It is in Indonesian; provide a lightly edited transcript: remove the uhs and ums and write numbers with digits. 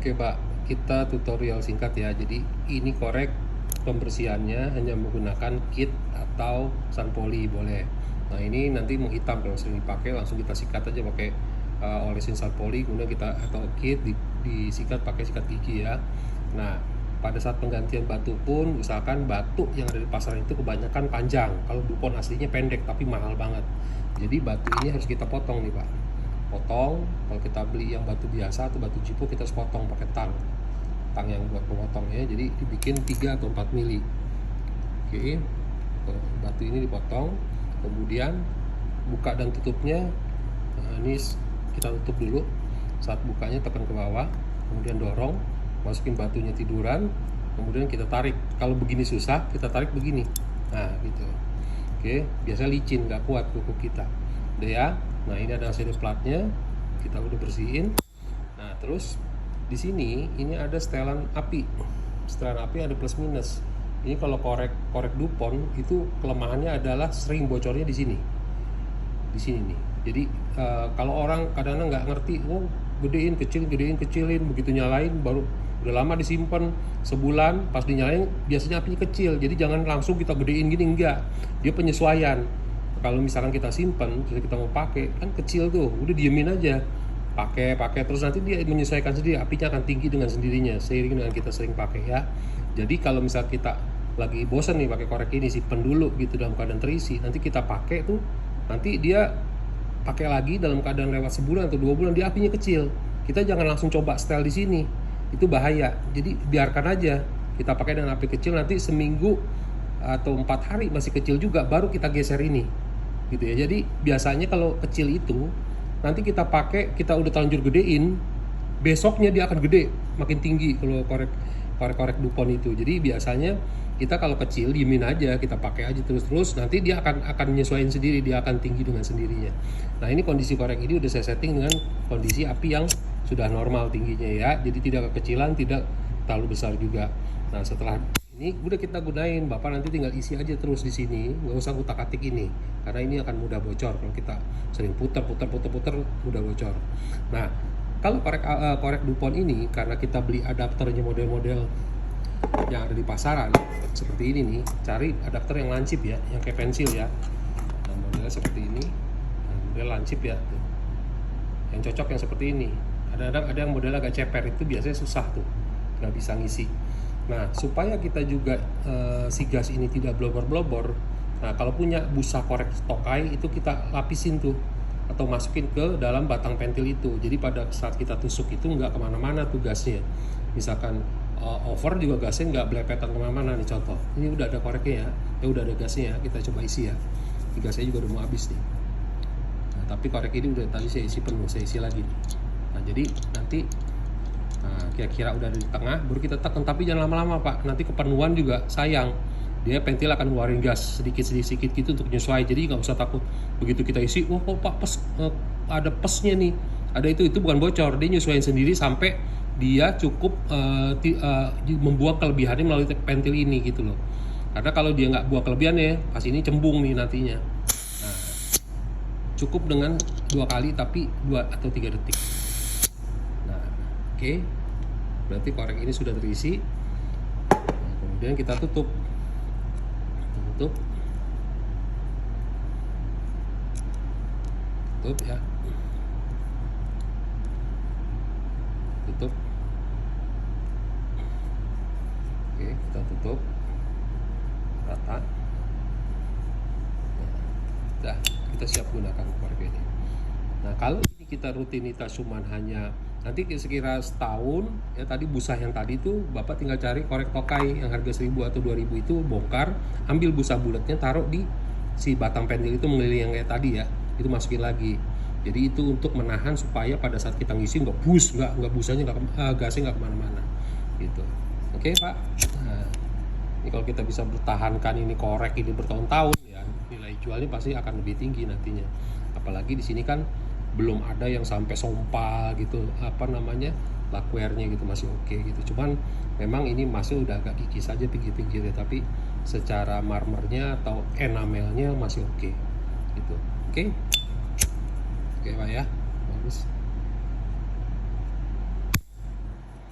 Oke Pak, kita tutorial singkat ya. Jadi ini korek pembersihannya hanya menggunakan kit atau sunpoly boleh. Nah ini nanti mau hitam kalau sering dipakai, langsung kita sikat aja pakai olesin sunpoly, kemudian kita atau kit disikat pakai sikat gigi ya. Nah pada saat penggantian batu pun, misalkan batu yang ada di pasaran itu kebanyakan panjang, kalau Dupont aslinya pendek tapi mahal banget. Jadi batu ini harus kita potong nih Pak, potong. Kalau kita beli yang batu biasa atau batu jipo, kita harus potong pakai tang yang buat pemotongnya, jadi dibikin 3 atau 4 mili. Oke, batu ini dipotong, kemudian buka dan tutupnya. Nah, ini kita tutup dulu. Saat bukanya tekan ke bawah, kemudian dorong, masukin batunya tiduran, kemudian kita tarik. Kalau begini susah, kita tarik begini. Nah gitu. Oke, biasa licin, nggak kuat kuku kita. Udah ya. Nah ini ada serius platnya, kita udah bersihin. Nah terus di sini ini ada setelan api. Setelan api ada plus minus. Ini kalau korek Dupont itu kelemahannya adalah sering bocornya di sini. Di sini nih. Jadi kalau orang kadang-kadang nggak ngerti, oh gedein kecilin, begitu nyalain baru udah lama disimpan sebulan, pas dinyalain biasanya apinya kecil. Jadi jangan langsung kita gedein gini, enggak. Dia penyesuaian. Kalau misalkan kita simpan terus kita mau pakai, kan kecil tuh, udah diemin aja. Pakai terus nanti dia menyesuaikan sendiri, apinya akan tinggi dengan sendirinya seiring dengan kita sering pakai ya. Jadi kalau misal kita lagi bosan nih pakai korek ini, simpen dulu gitu dalam keadaan terisi, nanti kita pakai tuh, nanti dia pakai lagi dalam keadaan lewat sebulan atau 2 bulan dia apinya kecil. Kita jangan langsung coba setel di sini, itu bahaya. Jadi biarkan aja kita pakai dengan api kecil, nanti seminggu atau 4 hari masih kecil juga, baru kita geser ini gitu ya. Jadi biasanya kalau kecil itu nanti kita pakai, kita udah terlanjur gedein, besoknya dia akan gede, makin tinggi kalau korek Dupont itu. Jadi biasanya kita kalau kecil diemin aja, kita pakai aja terus nanti dia akan menyesuaikan sendiri, dia akan tinggi dengan sendirinya. Nah ini kondisi korek ini udah saya setting dengan kondisi api yang sudah normal tingginya ya, jadi tidak kekecilan, tidak terlalu besar juga. Nah setelah ini udah kita gunain, Bapak nanti tinggal isi aja terus di sini, nggak usah utak-atik ini, karena ini akan mudah bocor kalau kita sering putar mudah bocor. Nah kalau korek Dupont ini, karena kita beli adapternya model-model yang ada di pasaran seperti ini nih, cari adapter yang lancip ya, yang kayak pensil ya. Nah, modelnya seperti ini, nah, model lancip ya, yang cocok yang seperti ini. Ada yang model agak ceper, itu biasanya susah tuh, nggak bisa ngisi. Nah supaya kita juga si gas ini tidak blobor-blobor, nah kalau punya busa korek Tokai itu kita lapisin tuh, atau masukin ke dalam batang pentil itu. Jadi pada saat kita tusuk itu nggak kemana-mana tuh gasnya. Misalkan over juga gasnya nggak belepetan kemana-mana nih, contoh. Ini udah ada koreknya ya, udah ada gasnya ya, kita coba isi ya. Ini gasnya juga udah mau habis nih. Nah, tapi korek ini udah tadi saya isi penuh, saya isi lagi nih. Nah jadi nanti kira-kira udah di tengah, baru kita tekan, tapi jangan lama-lama Pak, nanti kepenuhan juga sayang. Dia pentil akan ngeluarin gas sedikit gitu untuk menyesuaikan. Jadi nggak usah takut begitu kita isi, oh kok Pak ada pesnya nih, ada itu bukan bocor, dia nyesuaiin sendiri sampai dia cukup membuang kelebihannya melalui pentil ini gitu loh. Karena kalau dia nggak buang kelebihannya, pas ini cembung nih nantinya. Nah, cukup dengan 2 kali tapi 2 atau 3 detik. Nah oke, berarti korek ini sudah terisi. Nah, kemudian kita tutup ya, tutup. Oke, kita tutup rata. Nah, kita siap gunakan korek ini. Nah kalau ini kita rutinitas cuman hanya nanti sekira setahun ya, tadi busa yang tadi tuh Bapak tinggal cari korek Tokai yang harga 1000 atau 2000 itu, bongkar, ambil busa bulatnya, taruh di si batang pentil itu mengelilingi yang kayak tadi ya, itu masukin lagi. Jadi itu untuk menahan supaya pada saat kita ngisi nggak busanya gasnya nggak kemana-mana gitu. Oke Pak. Nah, ini kalau kita bisa bertahankan ini korek ini bertahun-tahun ya, nilai jualnya pasti akan lebih tinggi nantinya. Apalagi di sini kan belum ada yang sampai sompal gitu, lacquernya gitu, masih oke gitu. Cuman memang ini masih udah agak kikis aja pinggir-pinggirnya, tapi secara marmernya atau enamelnya masih oke gitu. Oke Pak ya, bagus.